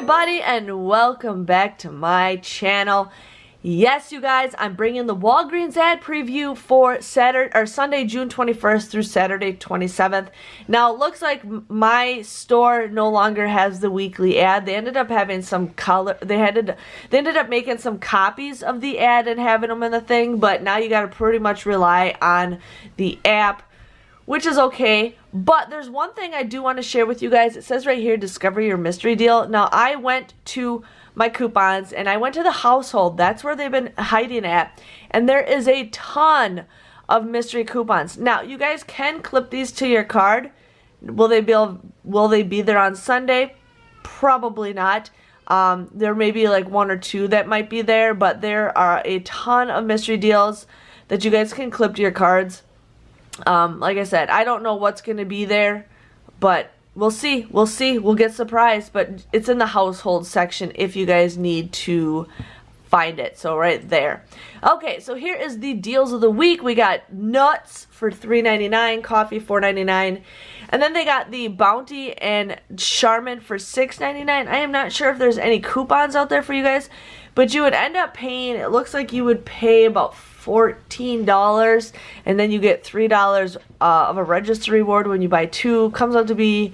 everybody, and welcome back to my channel. Yes, you guys, I'm bringing the Walgreens ad preview for Sunday, June 21st through Saturday, 27th. Now, it looks like my store no longer has the weekly ad. They ended up having some color. They ended up making some copies of the ad and having them in the thing, but now you got to pretty much rely on the app, which is okay. But there's one thing I do want to share with you guys. It says right here, discover your mystery deal. Now, I went to my coupons and I went to the household. That's where they've been hiding at. And there is a ton of mystery coupons. Now, you guys can clip these to your card. Will they be there on Sunday? Probably not. There may be like one or two that might be there, but there are a ton of mystery deals that you guys can clip to your cards. Like I said, I don't know what's going to be there, but we'll see. We'll get surprised, but it's in the household section if you guys need to find it. So right there. Okay, so here is the deals of the week. We got nuts for $3.99, coffee $4.99, and then they got the Bounty and Charmin for $6.99. I am not sure if there's any coupons out there for you guys, but you would end up paying, it looks like you would pay about $14, and then you get $3 of a register reward when you buy two. Comes out to be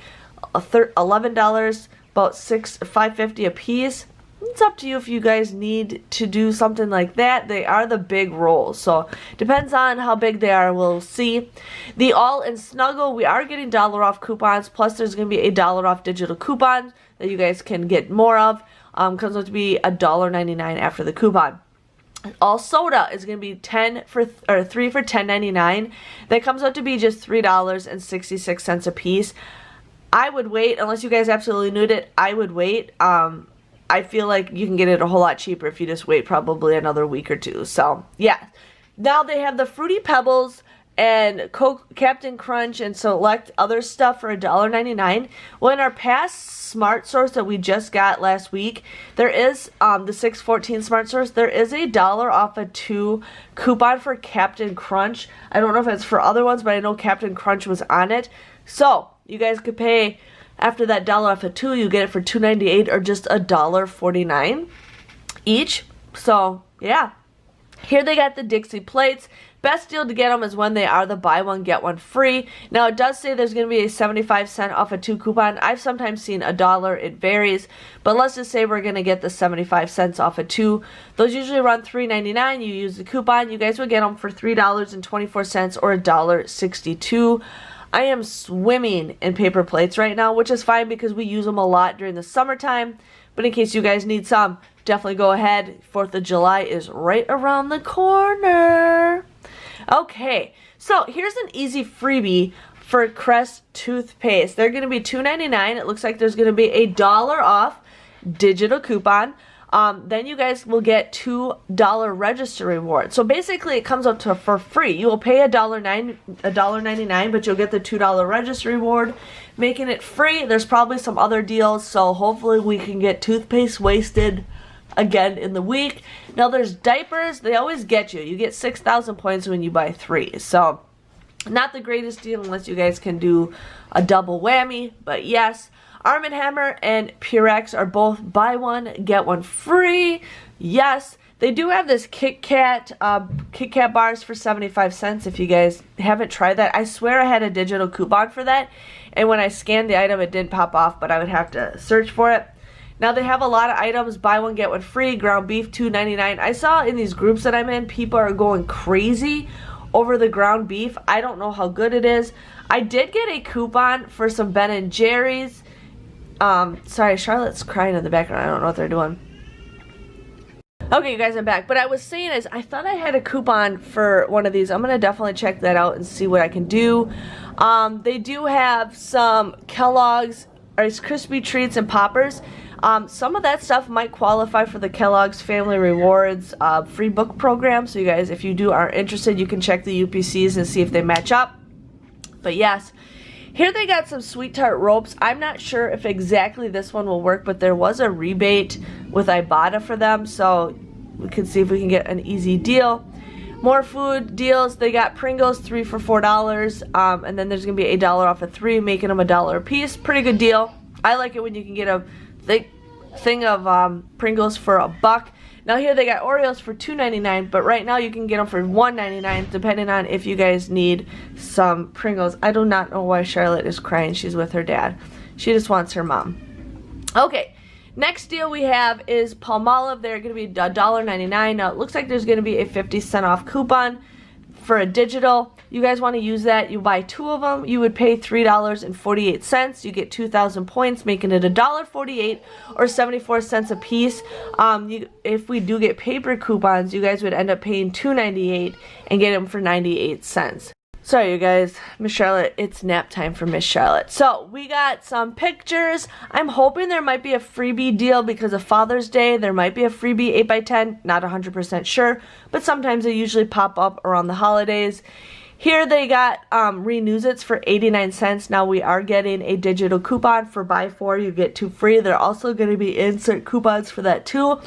$11, about $5.50 a piece. It's up to you if you guys need to do something like that. They are the big rolls, so depends on how big they are. We'll see. The All and Snuggle, we are getting $1 off coupons, plus there's going to be a $1 off digital coupon that you guys can get more of. Comes out to be $1.99 after the coupon. All soda is going to be 3 for $10.99. That comes out to be just $3.66 a piece. I would wait, unless you guys absolutely need it. I would wait. I feel like you can get it a whole lot cheaper if you just wait probably another week or two. So yeah. Now they have the Fruity Pebbles and Captain Crunch and select other stuff for $1.99. Well, in our past Smart Source that we just got last week, there is the 614 Smart Source. There is a $1 off a 2 coupon for Captain Crunch. I don't know if it's for other ones, but I know Captain Crunch was on it. So you guys could pay after that $1 off a 2. You get it for $2.98 or just $1.49 each. So yeah. Here they got the Dixie plates. Best deal to get them is when they are the buy one get one free. Now it does say there's going to be a 75-cent off a 2 coupon. I've sometimes seen $1. It varies, but let's just say we're going to get the 75 cents off a 2. Those usually run $3.99. You use the coupon, you guys will get them for $3.24 or $1.62. I am swimming in paper plates right now, which is fine because we use them a lot during the summertime. But in case you guys need some, definitely go ahead. 4th of July is right around the corner. Okay, so here's an easy freebie for Crest toothpaste. They're going to be $2.99. It looks like there's going to be a $1 off digital coupon. Then you guys will get $2 register reward. So basically it comes up to for free. You will pay $1.99, but you'll get the $2 register reward, making it free. There's probably some other deals, so hopefully we can get toothpaste wasted again in the week. Now there's diapers. They always get you. You get 6,000 points when you buy 3. So not the greatest deal unless you guys can do a double whammy, but yes. Arm & Hammer and Purex are both buy one, get one free. Yes, they do have this Kit Kat bars for 75 cents if you guys haven't tried that. I swear I had a digital coupon for that, and when I scanned the item it didn't pop off, but I would have to search for it. Now they have a lot of items, buy one, get one free. Ground beef, $2.99. I saw in these groups that I'm in, people are going crazy over the ground beef. I don't know how good it is. I did get a coupon for some Ben & Jerry's. Sorry, Charlotte's crying in the background. I don't know what they're doing. Okay, you guys, I'm back. But I was saying is, I thought I had a coupon for one of these. I'm going to definitely check that out and see what I can do. They do have some Kellogg's Rice Krispie treats and poppers. Some of that stuff might qualify for the Kellogg's Family Rewards free book program. So you guys, if you are interested, you can check the UPCs and see if they match up. But yes. Here they got some Sweet Tart ropes. I'm not sure if exactly this one will work, but there was a rebate with Ibotta for them, so we can see if we can get an easy deal. More food deals. They got Pringles, 3 for $4, and then there's going to be a $1 off of 3, making them $1 a piece. Pretty good deal. I like it when you can get a, thing of Pringles for $1. Now here they got Oreos for $2.99, but right now you can get them for $1.99 depending on if you guys need some Pringles. I do not know why Charlotte is crying. She's with her dad. She just wants her mom. Okay, next deal we have is Palmolive. They're going to be $1.99. Now it looks like there's going to be a 50-cent off coupon for a digital. You guys want to use that. You buy 2 of them. You would pay $3.48. You get 2,000 points, making it $1.48 or 74 cents a piece. If we do get paper coupons, you guys would end up paying $2.98 and get them for 98 cents. Sorry, you guys. Miss Charlotte, it's nap time for Miss Charlotte. So, we got some pictures. I'm hoping there might be a freebie deal because of Father's Day. There might be a freebie 8x10. Not 100% sure, but sometimes they usually pop up around the holidays. Here they got Renews-Its for 89 cents. Now we are getting a digital coupon for buy 4, you get 2 free. They're also going to be insert coupons for that too.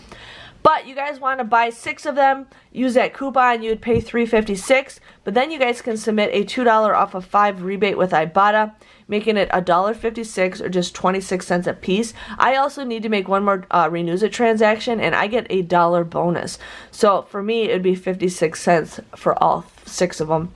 But you guys want to buy 6 of them, use that coupon, you would pay $3.56. But then you guys can submit a $2 off of 5 rebate with Ibotta, making it $1.56 or just 26 cents a piece. I also need to make one more Renews-It transaction, and I get a $1 bonus. So for me, it would be 56 cents for all 6 of them,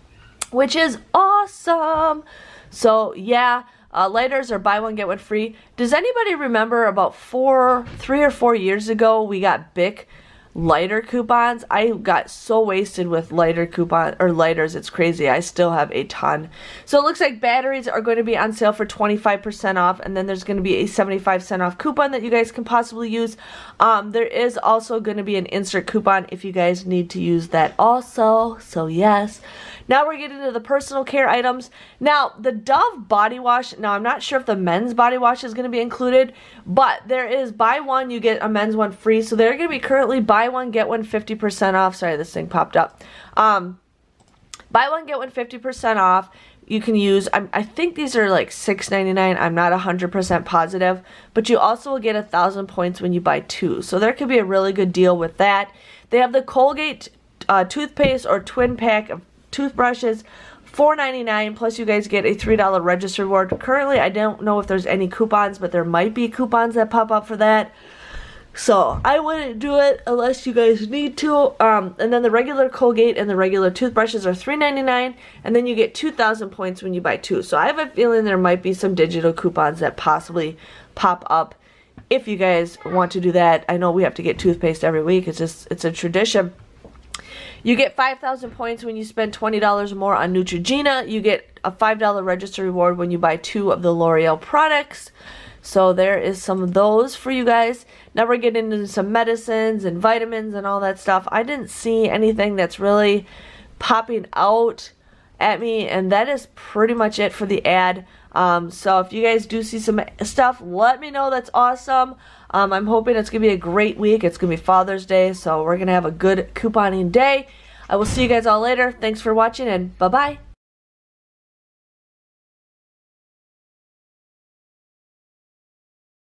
which is awesome. So yeah, lighters are buy one get one free. Does anybody remember about 3 or 4 years ago we got Bic lighter coupons? I got so wasted with lighters, it's crazy. I still have a ton. So it looks like batteries are going to be on sale for 25% off, and then there's going to be a 75-cent off coupon that you guys can possibly use. There is also going to be an insert coupon if you guys need to use that also. So yes. Now we're getting to the personal care items. Now, the Dove body wash, now I'm not sure if the men's body wash is going to be included, but there is buy one, you get a men's one free. So they're going to be currently buy one, get one 50% off. Sorry, this thing popped up. Buy one, get one 50% off. You can use, I think these are like $6.99. I'm not 100% positive, but you also will get 1,000 points when you buy 2. So there could be a really good deal with that. They have the Colgate toothpaste or twin pack of toothbrushes, $4.99, plus you guys get a $3 register reward. Currently, I don't know if there's any coupons, but there might be coupons that pop up for that. So I wouldn't do it unless you guys need to. And then the regular Colgate and the regular toothbrushes are $3.99, and then you get 2,000 points when you buy 2. So I have a feeling there might be some digital coupons that possibly pop up if you guys want to do that. I know we have to get toothpaste every week. It's a tradition. You get 5,000 points when you spend $20 more on Neutrogena. You get a $5 register reward when you buy 2 of the L'Oreal products. So there is some of those for you guys. Now we're getting into some medicines and vitamins and all that stuff. I didn't see anything that's really popping out at me, and that is pretty much it for the ad. So if you guys do see some stuff, let me know. That's awesome. I'm hoping it's going to be a great week. It's going to be Father's Day, so we're going to have a good couponing day. I will see you guys all later. Thanks for watching, and bye-bye.